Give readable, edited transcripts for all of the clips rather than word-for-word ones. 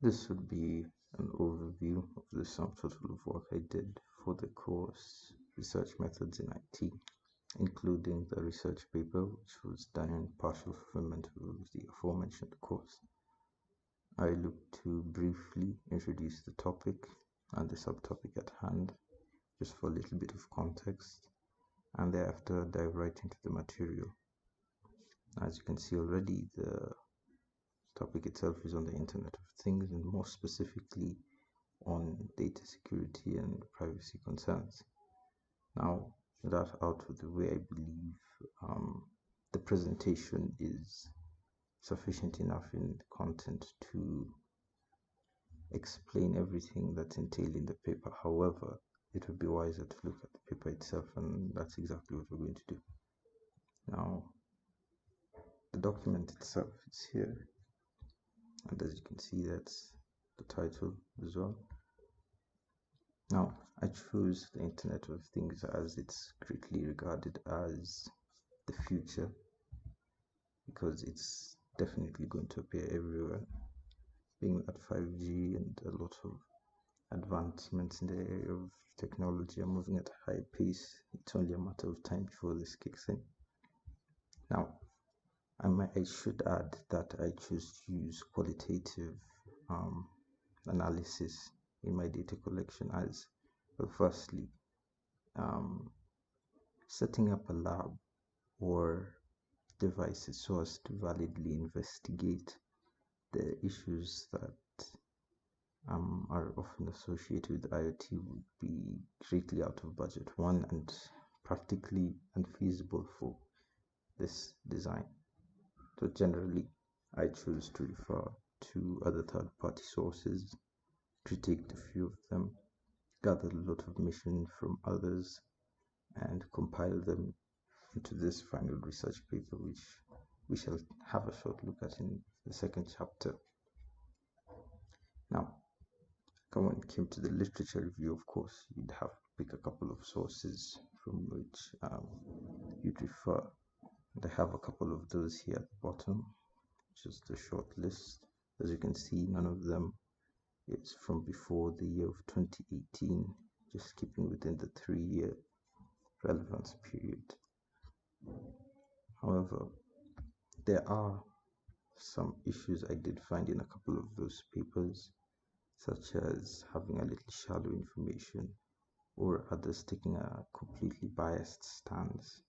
This would be an overview of the sum total of work I did for the course Research Methods in IT, including the research paper which was done in partial fulfillment of the aforementioned course. I look to briefly introduce the topic and the subtopic at hand, just for a little bit of context, and thereafter dive right into the material. As you can see already, the topic itself is on the Internet of Things, and more specifically on data security and privacy concerns. Now, that out of the way, I believe the presentation is sufficient enough in content to explain everything that's entailed in the paper. However, it would be wiser to look at the paper itself, and that's exactly what we're going to do. Now, the document itself is here, and as you can see, that's the title as well. Now, I chose the Internet of Things as it's greatly regarded as the future, because it's definitely going to appear everywhere, being that 5G and a lot of advancements in the area of technology are moving at a high pace. It's only a matter of time before this kicks in. Now, I should add that I choose to use qualitative analysis in my data collection as, well, firstly, setting up a lab or devices so as to validly investigate the issues that are often associated with IoT would be greatly out of budget, one, and practically unfeasible for this design. So generally, I choose to refer to other third-party sources, critique a few of them, gather a lot of information from others, and compile them into this final research paper, which we shall have a short look at in the second chapter. Now, when it came to the literature review, of course, you'd have to pick a couple of sources from which you'd refer. And I have a couple of those here at the bottom, just a short list. As you can see, none of them is from before the year of 2018, just keeping within the 3-year relevance period. However, there are some issues I did find in a couple of those papers, such as having a little shallow information or others taking a completely biased stance.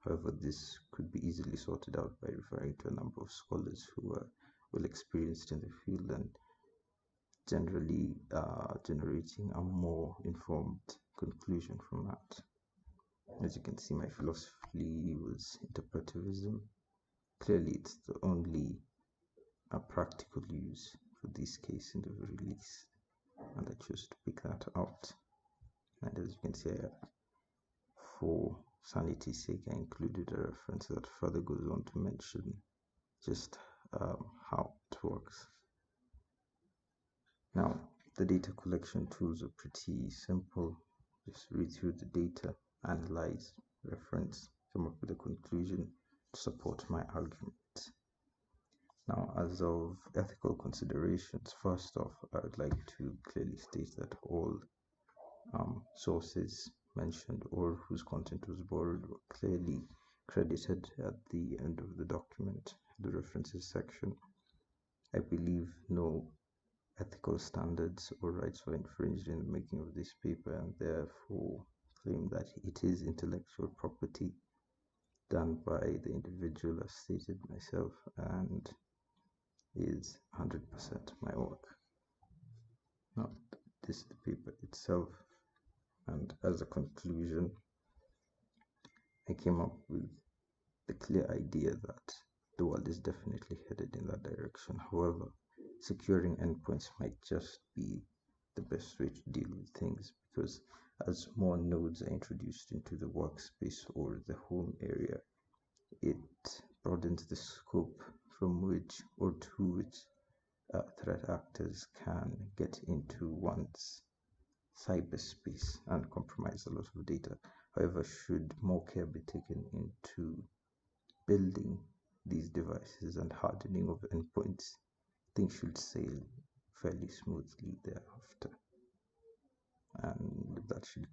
However, this could be easily sorted out by referring to a number of scholars who are well experienced in the field and generally generating a more informed conclusion from that. As you can see, my philosophy was interpretivism. Clearly, it's the only practical use for this case in the very least, and I chose to pick that out. And as you can see, for sanity's sake, I included a reference that further goes on to mention just how it works. Now, the data collection tools are pretty simple. Just read through the data, analyze, reference, come up with a conclusion to support my argument. Now, as of ethical considerations, first off, I would like to clearly state that all sources mentioned or whose content was borrowed were clearly credited at the end of the document, the references section. I believe no ethical standards or rights were infringed in the making of this paper, and therefore claim that it is intellectual property done by the individual as stated myself and is 100% my work. Now, this is the paper itself, and as a conclusion, I came up with the clear idea that the world is definitely headed in that direction. However, securing endpoints might just be the best way to deal with things, because as more nodes are introduced into the workspace or the home area, it broadens the scope from which or to which threat actors can get into one's cyberspace and compromise a lot of data. However, should more care be taken into building these devices and hardening of endpoints, things should sail fairly smoothly thereafter. And that should